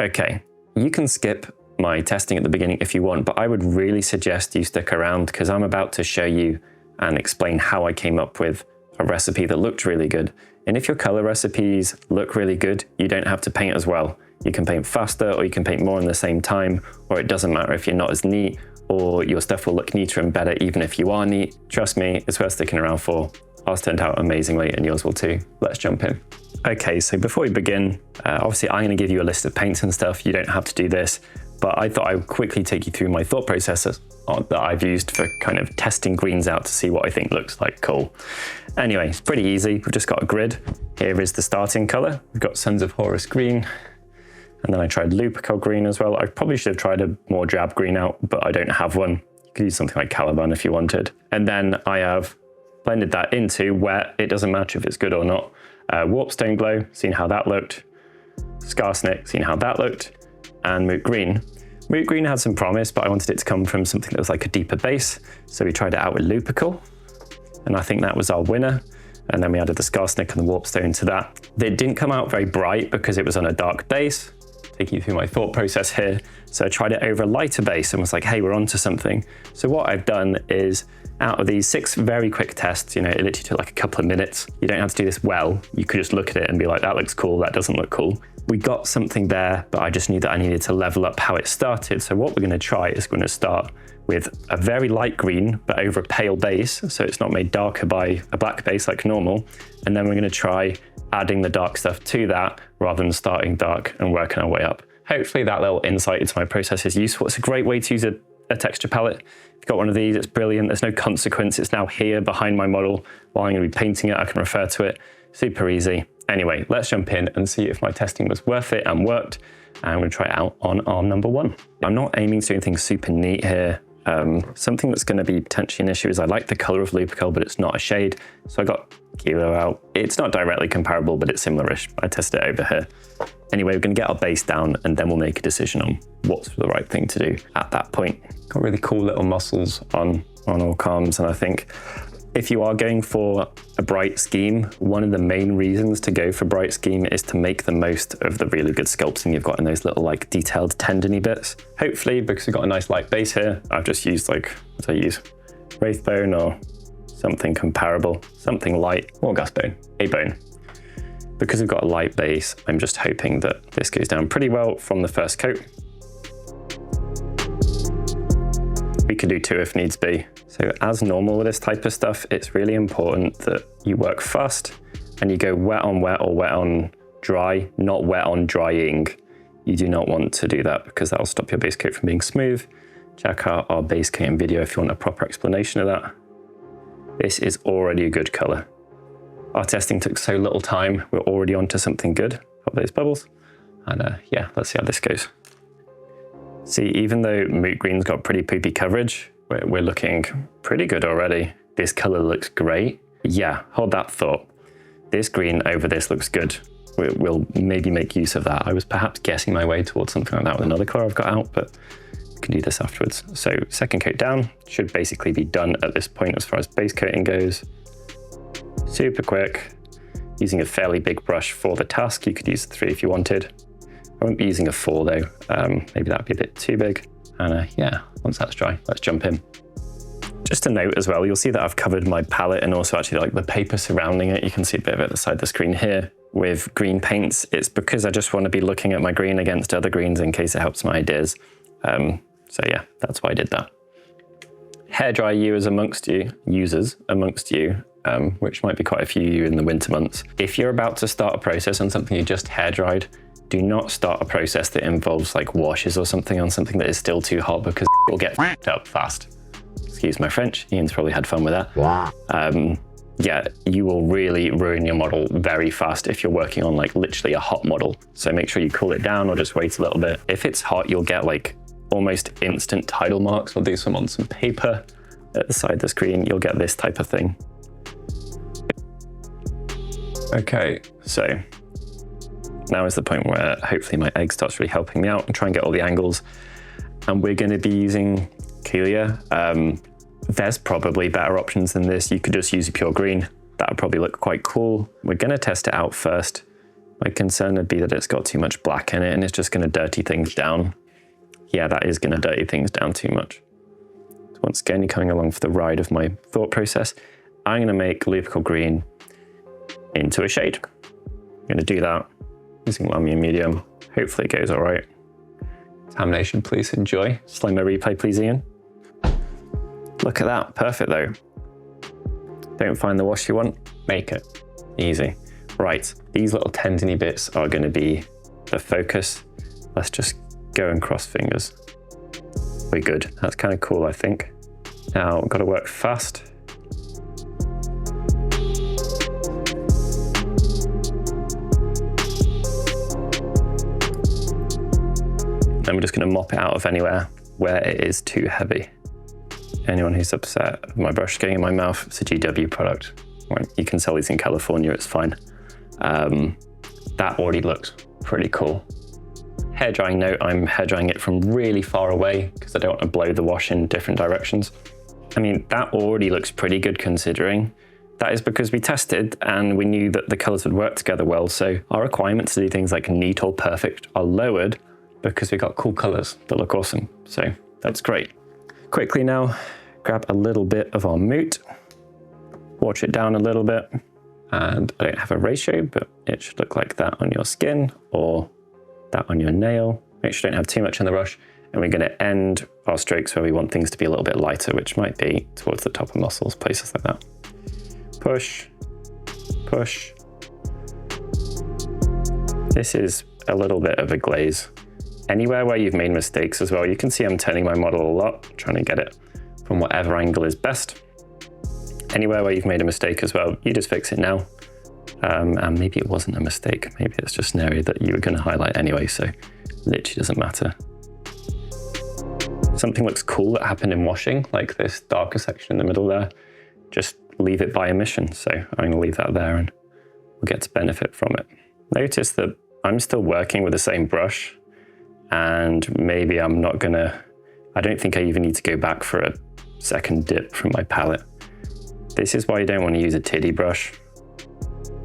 Okay, you can skip my testing at the beginning if you want, but I would really suggest you stick around because I'm about to show you and explain how I came up with a recipe that looked really good. And if your color recipes look really good, you don't have to paint as well. You can paint faster, or you can paint more in the same time, or it doesn't matter if you're not as neat, or your stuff will look neater and better even if you are neat. Trust me, it's worth sticking around for. Ours turned out amazingly and yours will too. Let's jump in. Okay, so before we begin, obviously I'm gonna give you a list of paints and stuff. You don't have to do this, but I thought I would quickly take you through my thought processes that I've used for kind of testing greens out to see what I think looks like cool. Anyway, it's pretty easy. We've just got a grid. Here is the starting color. We've got Sons of Horus green. And then I tried Lupercal green as well. I probably should have tried a more drab green out, but I don't have one. You could use something like Caliban if you wanted. And then I have blended that into where it doesn't matter if it's good or not. Warpstone Glow, seen how that looked. Scarsnick, seen how that looked. And Moot Green. Moot Green had some promise, but I wanted it to come from something that was like a deeper base. So we tried it out with Lupercal. And I think that was our winner. And then we added the Scarsnick and the Warpstone to that. It didn't come out very bright because it was on a dark base. Taking you through my thought process here. So I tried it over a lighter base and was like, hey, we're onto something. So what I've done is, out of these 6 very quick tests, you know, it literally took like a couple of minutes. You don't have to do this well. You could just look at it and be like, that looks cool, that doesn't look cool. We got something there, but I just knew that I needed to level up how it started. So what we're gonna try is we're gonna start with a very light green, but over a pale base. So it's not made darker by a black base like normal. And then we're gonna try adding the dark stuff to that rather than starting dark and working our way up. Hopefully that little insight into my process is useful. It's a great way to use a texture palette. If you've got one of these, it's brilliant. There's no consequence. It's now here behind my model. While I'm gonna be painting it, I can refer to it. Super easy. Anyway, let's jump in and see if my testing was worth it and worked. And I'm gonna try it out on arm number 1. I'm not aiming to do anything super neat here. Something that's going to be potentially an issue is I like the color of Lupercal, but it's not a shade. So I got Kilo out. It's not directly comparable, but it's similar-ish. I tested it over here. Anyway, we're going to get our base down and then we'll make a decision on what's the right thing to do at that point. Got really cool little muscles on all arms, and I think if you are going for a bright scheme, one of the main reasons to go for bright scheme is to make the most of the really good sculpting you've got in those little like detailed tendony bits. Hopefully, because we've got a nice light base here, I've just used like, what do I use? Wraithbone or something comparable, something light, or Gustbone, a bone. Because we've got a light base, I'm just hoping that this goes down pretty well from the first coat. We could do 2 if needs be. So as normal with this type of stuff, it's really important that you work fast and you go wet on wet or wet on dry, not wet on drying. You do not want to do that because that'll stop your base coat from being smooth. Check out our base coating video if you want a proper explanation of that. This is already a good color. Our testing took so little time, we're already onto something good. Pop those bubbles. And yeah, let's see how this goes. See, even though Moot Green's got pretty poopy coverage, we're looking pretty good already. This color looks great. Yeah, hold that thought. This green over this looks good. We'll maybe make use of that. I was perhaps guessing my way towards something like that with another color I've got out, but we can do this afterwards. So second coat down, should basically be done at this point as far as base coating goes. Super quick, using a fairly big brush for the task. You could use 3 if you wanted. I won't be using a 4 though. Maybe that'd be a bit too big. And yeah, once that's dry, let's jump in. Just a note as well, you'll see that I've covered my palette and also actually like the paper surrounding it. You can see a bit of it at the side of the screen here with green paints. It's because I just want to be looking at my green against other greens in case it helps my ideas. So yeah, that's why I did that. Hairdryer users amongst you, which might be quite a few of you in the winter months. If you're about to start a process on something you just hair dried, do not start a process that involves like washes or something on something that is still too hot because it will get f***ed up fast. Excuse my French, Ian's probably had fun with that. Wow. Yeah, you will really ruin your model very fast if you're working on like literally a hot model. So make sure you cool it down or just wait a little bit. If it's hot, you'll get like almost instant tidal marks. I'll do some on some paper at the side of the screen. You'll get this type of thing. Okay, so now is the point where hopefully my egg starts really helping me out and try and get all the angles. And we're going to be using Kelia. There's probably better options than this. You could just use a pure green. That would probably look quite cool. We're going to test it out first My concern would be that it's got too much black in it and it's just going to dirty things down. Yeah, that is going to dirty things down too much. So once again, you're coming along for the ride of my thought process. I'm going to make Lupical Green into a shade. I'm going to do that using Lamy medium. Hopefully it goes all right. Contamination, please enjoy. Slimer replay, please, Ian. Look at that, perfect though. Don't find the wash you want, make it. Easy. Right, these little tendony bits are going to be the focus. Let's just go and cross fingers. We're good. That's kind of cool, I think. Now, I've got to work fast. Then we're just going to mop it out of anywhere where it is too heavy. Anyone who's upset with my brush getting in my mouth, it's a GW product. You can sell these in California, it's fine. That already looks pretty cool. Hair drying note, I'm hair drying it from really far away because I don't want to blow the wash in different directions. I mean, that already looks pretty good considering. That is because we tested and we knew that the colors would work together well. So our requirements to do things like neat or perfect are lowered because we got cool colors that look awesome. So that's great. Quickly now, grab a little bit of our moot, wash it down a little bit. And I don't have a ratio, but it should look like that on your skin or that on your nail. Make sure you don't have too much in the brush. And we're going to end our strokes where we want things to be a little bit lighter, which might be towards the top of muscles, places like that. Push, push. This is a little bit of a glaze. Anywhere where you've made mistakes as well, you can see I'm turning my model a lot, trying to get it from whatever angle is best. Anywhere where you've made a mistake as well, you just fix it now. And maybe it wasn't a mistake. Maybe it's just an area that you were going to highlight anyway, so literally doesn't matter. Something looks cool that happened in washing, like this darker section in the middle there. Just leave it by omission. So I'm going to leave that there and we'll get to benefit from it. Notice that I'm still working with the same brush and maybe I'm not going to, I don't think I even need to go back for a second dip from my palette. This is why you don't want to use a tiddy brush.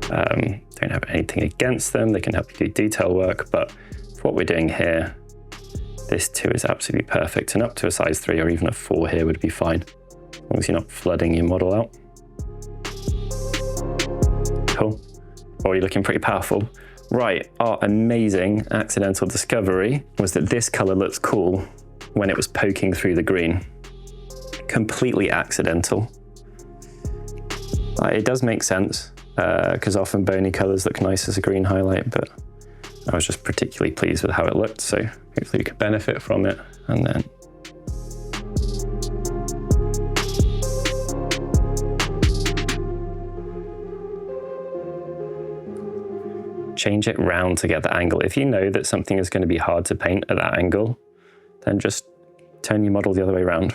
Don't have anything against them. They can help you do detail work, but for what we're doing here, this 2 is absolutely perfect. And up to a size 3 or even a 4 here would be fine, as long as you're not flooding your model out. Cool. Already looking pretty powerful. Right, our amazing accidental discovery was that this color looks cool when it was poking through the green. Completely accidental. It does make sense, because often bony colors look nice as a green highlight, but I was just particularly pleased with how it looked, so hopefully we could benefit from it. And then change it round to get the angle. If you know that something is going to be hard to paint at that angle, then just turn your model the other way around.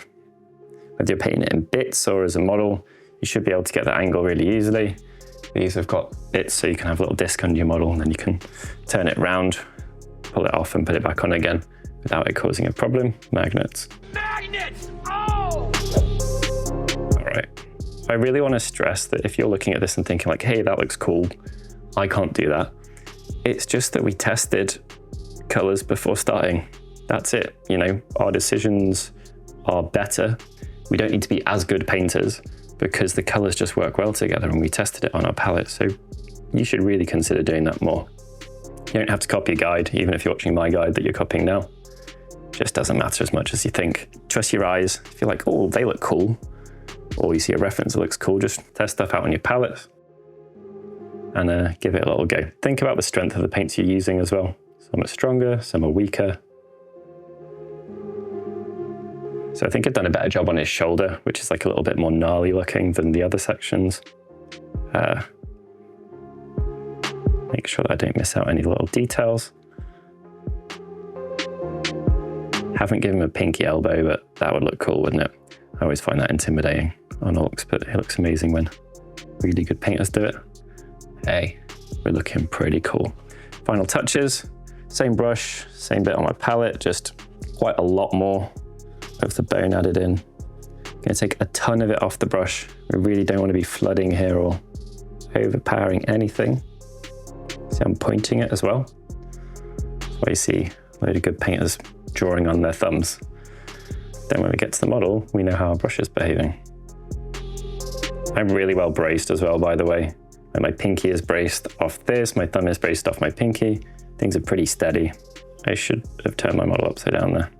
Whether you're painting it in bits or as a model, you should be able to get that angle really easily. These have got bits so you can have a little disc under your model and then you can turn it round, pull it off and put it back on again without it causing a problem. Magnets. Magnets! Oh! All right. I really want to stress that if you're looking at this and thinking like, hey, that looks cool, I can't do that. It's just that we tested colors before starting. That's it. You know, our decisions are better. We don't need to be as good painters because the colors just work well together and we tested it on our palette. So you should really consider doing that more. You don't have to copy a guide, even if you're watching my guide that you're copying now. It just doesn't matter as much as you think. Trust your eyes. If you're like, oh, they look cool, or you see a reference that looks cool, just test stuff out on your palette and give it a little go. Think about the strength of the paints you're using as well. Some are stronger, some are weaker. So I think I've done a better job on his shoulder, which is like a little bit more gnarly looking than the other sections. Make sure that I don't miss out any little details. Haven't given him a pinky elbow, but that would look cool, wouldn't it? I always find that intimidating on Orcs, but it looks amazing when really good painters do it. Hey, we're looking pretty cool. Final touches, same brush, same bit on my palette, just quite a lot more of the bone added in. I'm gonna take a ton of it off the brush. We really don't want to be flooding here or overpowering anything. See, I'm pointing it as well. That's why you see a load of good painters drawing on their thumbs. Then when we get to the model, we know how our brush is behaving. I'm really well braced as well, by the way. And my pinky is braced off this, my thumb is braced off my pinky. Things are pretty steady. I should have turned my model upside down there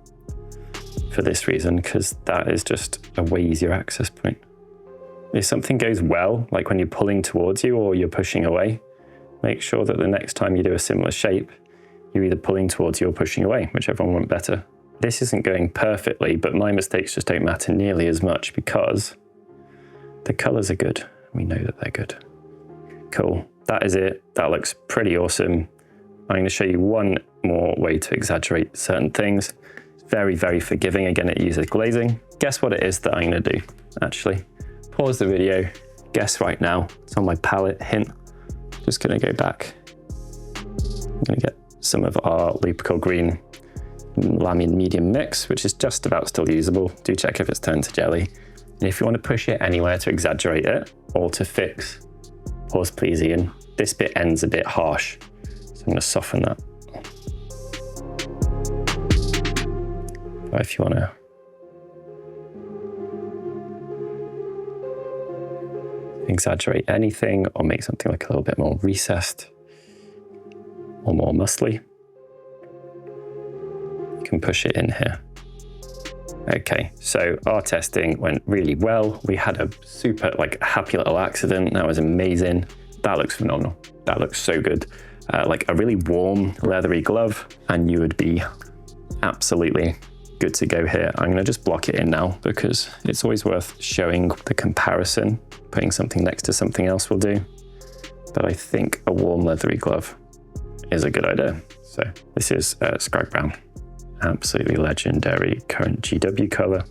for this reason, because that is just a way easier access point. If something goes well, like when you're pulling towards you or you're pushing away, make sure that the next time you do a similar shape, you're either pulling towards you or pushing away, whichever one went better. This isn't going perfectly, but my mistakes just don't matter nearly as much because the colors are good. We know that they're good. Cool, that is it. That looks pretty awesome. I'm going to show you one more way to exaggerate certain things. It's very, very forgiving. Again, it uses glazing. Guess what it is that I'm going to do, actually. Pause the video. Guess right now. It's on my palette. Hint. Just going to go back. I'm going to get some of our Lupical Green Lamian Medium mix, which is just about still usable. Do check if it's turned to jelly. And if you want to push it anywhere to exaggerate it or to fix, pause please, Ian. This bit ends a bit harsh, so I'm going to soften that. But if you want to exaggerate anything or make something like a little bit more recessed or more muscly, you can push it in here. Okay, so our testing went really well. We had a super happy little accident. That was amazing. That looks phenomenal. That looks so good. Like a really warm leathery glove, and you would be absolutely good to go here. I'm gonna just block it in now because it's always worth showing the comparison. Putting something next to something else will do. But I think a warm leathery glove is a good idea. So this is Scrag Brown. Absolutely legendary current GW color.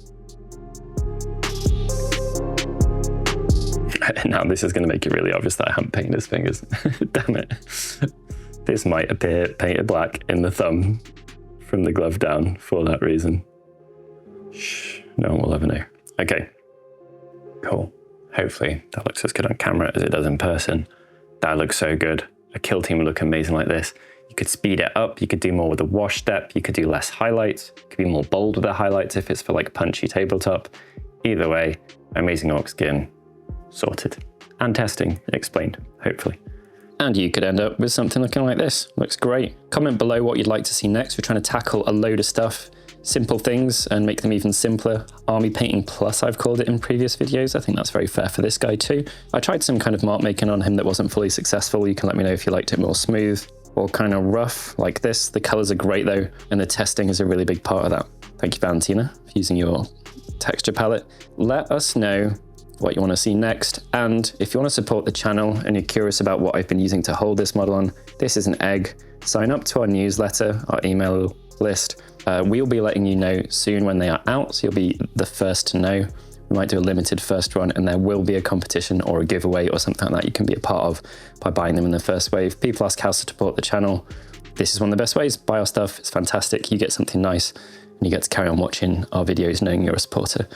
Now this is going to make it really obvious that I haven't painted his fingers. Damn it. This might appear painted black in the thumb from the glove down for that reason. Shh, no one will ever know. Okay, cool. Hopefully that looks as good on camera as it does in person. That looks so good. A kill team would look amazing like this. You could speed it up, you could do more with the wash step, you could do less highlights, you could be more bold with the highlights if it's for punchy tabletop. Either way, amazing orc skin, sorted. And testing explained, hopefully. And you could end up with something looking like this. Looks great. Comment below what you'd like to see next. We're trying to tackle a load of stuff, simple things, and make them even simpler. Army Painting Plus, I've called it in previous videos. I think that's very fair for this guy too. I tried some kind of mark making on him that wasn't fully successful. You can let me know if you liked it more smooth or kind of rough like this. The colors are great though, and the testing is a really big part of that. Thank you, Valentina, for using your texture palette. Let us know what you want to see next, and if you want to support the channel and you're curious about what I've been using to hold this model on, this is an egg. Sign up to our newsletter, our email list. We'll be letting you know soon when they are out, so you'll be the first to know. We might do a limited first run, and there will be a competition or a giveaway or something like that you can be a part of by buying them in the first wave. People ask how to support the channel. This is one of the best ways. Buy our stuff, it's fantastic. You get something nice and you get to carry on watching our videos knowing you're a supporter.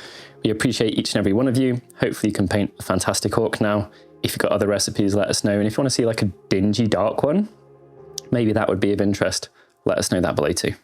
We appreciate each and every one of you. Hopefully you can paint a fantastic orc now. If you've got other recipes, let us know. And if you want to see a dingy dark one, maybe that would be of interest. Let us know that below too.